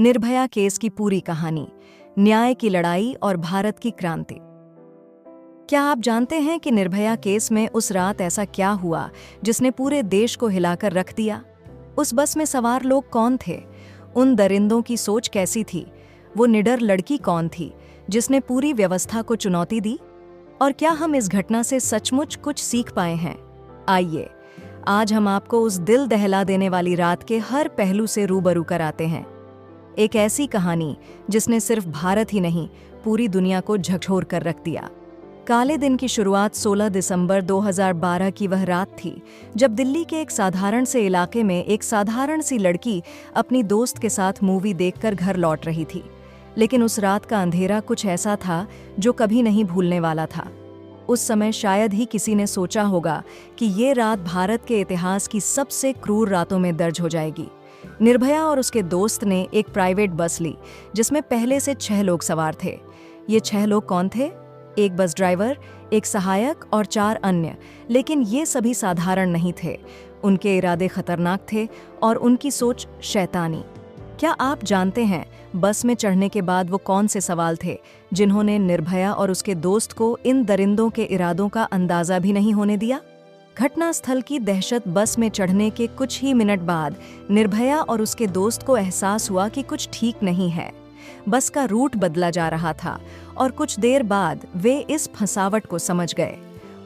Nirbhaya case की पूरी कहानी, न्याय की लड़ाई और भारत की क्रांति। क्या आप जानते हैं कि निर्भया केस में उस रात ऐसा क्या हुआ जिसने पूरे देश को हिलाकर रख दिया? उस बस में सवार लोग कौन थे? उन दरिंदों की सोच कैसी थी? वो निडर लड़की कौन थी जिसने पूरी व्यवस्था को चुनौती दी? और क्या हम इस घटना से सचमुच कुछ सीख पाए हैं? आइए, आज हम आपको उस दिल दहला देने वाली रात के हर पहलू से रूबरू कराते हैं। एक ऐसी कहानी जिसने सिर्फ भारत ही नहीं, पूरी दुनिया को झकझोर कर रख दिया। काले दिन की शुरुआत 16 दिसंबर 2012 की वह रात थी जब दिल्ली के एक साधारण से इलाके में एक साधारण सी लड़की अपनी दोस्त के साथ मूवी देखकर घर लौट रही थी। लेकिन उस रात का अंधेरा कुछ ऐसा था जो कभी नहीं भूलने वाला था। उस समय शायद ही किसी ने सोचा होगा कि ये रात भारत के इतिहास की सबसे क्रूर रातों में दर्ज हो जाएगी। निर्भया और उसके दोस्त ने एक प्राइवेट बस ली जिसमें पहले से 6 लोग सवार थे। ये 6 लोग कौन थे? एक बस ड्राइवर, एक सहायक और 4 अन्य। लेकिन ये सभी साधारण नहीं थे। उनके इरादे खतरनाक थे और उनकी सोच शैतानी। क्या आप जानते हैं बस में चढ़ने के बाद वो कौन से सवाल थे जिन्होंने निर्भया और उसके दोस्त को इन दरिंदों के इरादों का अंदाजा भी नहीं होने दिया? घटनास्थल की दहशत। बस में चढ़ने के कुछ ही मिनट बाद निर्भया और उसके दोस्त को एहसास हुआ कि कुछ ठीक नहीं है। बस का रूट बदला जा रहा था और कुछ देर बाद वे इस फंसावट को समझ गए।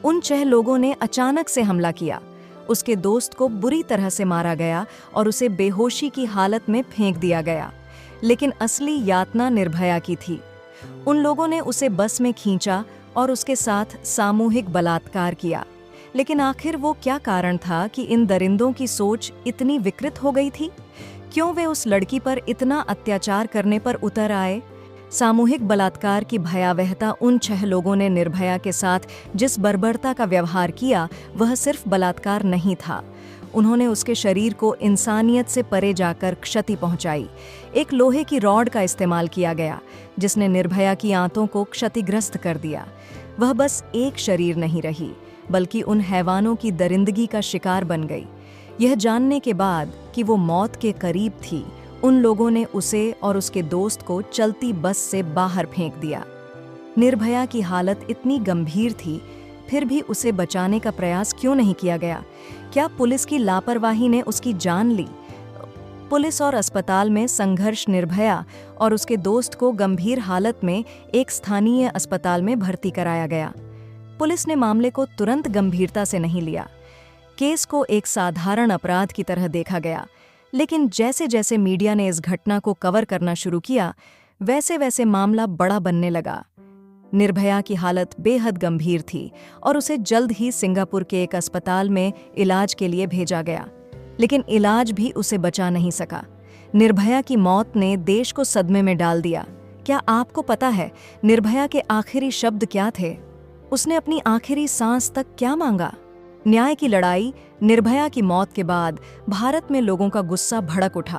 उन 6 लोगों ने अचानक से हमला किया। उसके दोस्त को बुरी तरह से मारा गया और उसे बेहोशी की हालत में फेंक दिया गया। लेकिन असली यातना निर्भया की थी। उन लोगों ने उसे बस में खींचा और उसके साथ सामूहिक बलात्कार किया। लेकिन आखिर वो क्या कारण था कि इन दरिंदों की सोच इतनी विकृत हो गई थी? क्यों वे उस लड़की पर इतना अत्याचार करने पर उतर आए? सामूहिक बलात्कार की भयावहता। उन 6 लोगों ने निर्भया के साथ जिस बर्बरता का व्यवहार किया वह सिर्फ बलात्कार नहीं था। उन्होंने उसके शरीर को इंसानियत से परे जाकर क्षति पहुंचाई। एक लोहे की रॉड का इस्तेमाल किया गया जिसने निर्भया की आंतों को क्षतिग्रस्त कर दिया। वह बस एक शरीर नहीं रही बल्कि उन हैवानों की दरिंदगी का शिकार बन गई। यह जानने के बाद कि वो मौत के करीब थी, उन लोगों ने उसे और उसके दोस्त को चलती बस से बाहर फेंक दिया। निर्भया की हालत इतनी गंभीर थी, फिर भी उसे बचाने का प्रयास क्यों नहीं किया गया? क्या पुलिस की लापरवाही ने उसकी जान ली? पुलिस और अस्पताल में संघर्ष। निर्भया और उसके दोस्त को गंभीर हालत में एक स्थानीय अस्पताल में भर्ती कराया गया। पुलिस ने मामले को तुरंत गंभीरता से नहीं लिया। केस को एक साधारण अपराध की तरह देखा गया। लेकिन जैसे जैसे मीडिया ने इस घटना को कवर करना शुरू किया, वैसे वैसे मामला बड़ा बनने लगा। निर्भया की हालत बेहद गंभीर थी और उसे जल्द ही सिंगापुर के एक अस्पताल में इलाज के लिए भेजा गया। लेकिन इलाज भी उसे बचा नहीं सका। निर्भया की मौत ने देश को सदमे में डाल दिया। क्या आपको पता है निर्भया के आखिरी शब्द क्या थे? उसने अपनी आखिरी सांस तक क्या मांगा? न्याय की लड़ाई। निर्भया की मौत के बाद भारत में लोगों का गुस्सा भड़क उठा।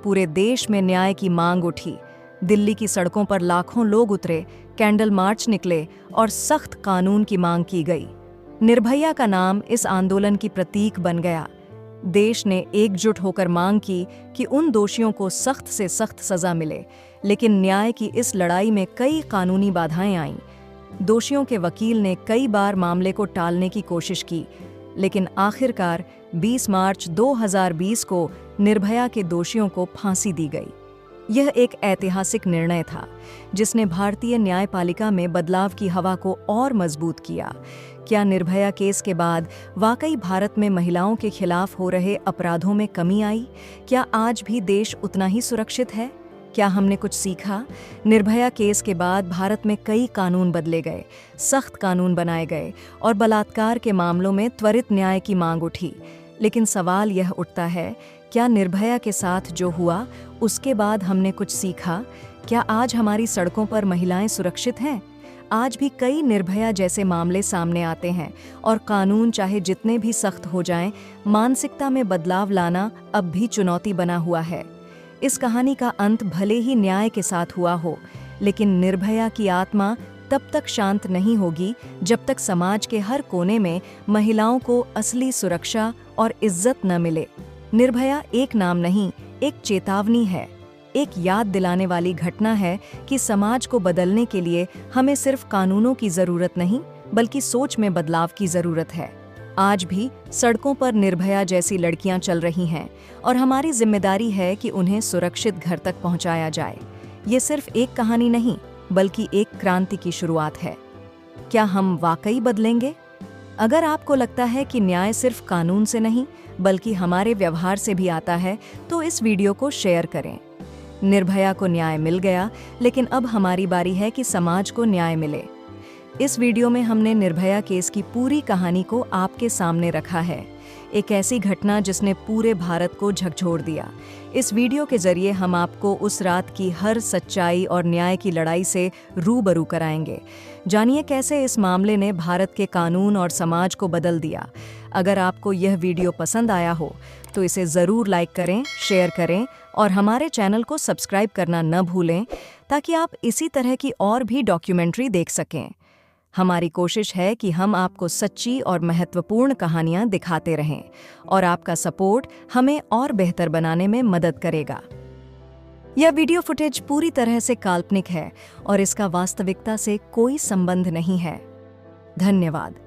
पूरे देश में न्याय की मांग उठी। दिल्ली की सड़कों पर लाखों लोग उतरे, कैंडल मार्च निकले और सख्त कानून की मांग की गई। निर्भया का नाम इस आंदोलन की प्रतीक बन गया। देश ने एकजुट होकर मांग की कि उन दोषियों को सख्त से सख्त सजा मिले। लेकिन न्याय की इस लड़ाई में कई कानूनी बाधाएं आईं। दोषियों के वकील ने कई बार मामले को टालने की कोशिश की, लेकिन आखिरकार 20 मार्च 2020 को निर्भया के दोषियों को फांसी दी गई। यह एक ऐतिहासिक निर्णय था जिसने भारतीय न्यायपालिका में बदलाव की हवा को और मजबूत किया। क्या निर्भया केस के बाद वाकई भारत में महिलाओं के खिलाफ हो रहे अपराधों में कमी आई? क्या आज भी देश उतना ही सुरक्षित है? क्या हमने कुछ सीखा? निर्भया केस के बाद भारत में कई कानून बदले गए, सख्त कानून बनाए गए और बलात्कार के मामलों में त्वरित न्याय की मांग उठी। लेकिन सवाल यह उठता है, क्या निर्भया के साथ जो हुआ उसके बाद हमने कुछ सीखा? क्या आज हमारी सड़कों पर महिलाएं सुरक्षित हैं? आज भी कई निर्भया जैसे मामले सामने आते हैं और कानून चाहे जितने भी सख्त हो जाएं, मानसिकता में बदलाव लाना अब भी चुनौती बना हुआ है। इस कहानी का अंत भले ही न्याय के साथ हुआ हो, लेकिन निर्भया की आत्मा तब तक शांत नहीं होगी जब तक समाज के हर कोने में महिलाओं को असली सुरक्षा और इज्जत न मिले। निर्भया एक नाम नहीं, एक चेतावनी है। एक याद दिलाने वाली घटना है कि समाज को बदलने के लिए हमें सिर्फ कानूनों की जरूरत नहीं, बल्कि सोच में बदलाव की जरूरत है। आज भी सड़कों पर निर्भया जैसी लड़कियां चल रही हैं और हमारी जिम्मेदारी है कि उन्हें सुरक्षित घर तक पहुंचाया जाए। ये सिर्फ एक कहानी नहीं, बल्कि एक क्रांति की शुरुआत है। क्या हम वाकई बदलेंगे? अगर आपको लगता है कि न्याय सिर्फ कानून से नहीं, बल्कि हमारे व्यवहार से भी आता है, तो इस वीडियो को शेयर करें। निर्भया को न्याय मिल गया, लेकिन अब हमारी बारी है कि समाज को न्याय मिले। इस वीडियो में हमने निर्भया केस की पूरी कहानी को आपके सामने रखा है, एक ऐसी घटना जिसने पूरे भारत को झकझोर दिया। इस वीडियो के जरिए हम आपको उस रात की हर सच्चाई और न्याय की लड़ाई से रूबरू कराएंगे। जानिए कैसे इस मामले ने भारत के कानून और समाज को बदल दिया। अगर आपको यह वीडियो पसंद आया हो तो इसे ज़रूर लाइक करें, शेयर करें और हमारे चैनल को सब्सक्राइब करना न भूलें, ताकि आप इसी तरह की और भी डॉक्यूमेंट्री देख सकें। हमारी कोशिश है कि हम आपको सच्ची और महत्वपूर्ण कहानियां दिखाते रहें और आपका सपोर्ट हमें और बेहतर बनाने में मदद करेगा। यह वीडियो फुटेज पूरी तरह से काल्पनिक है और इसका वास्तविकता से कोई संबंध नहीं है। धन्यवाद।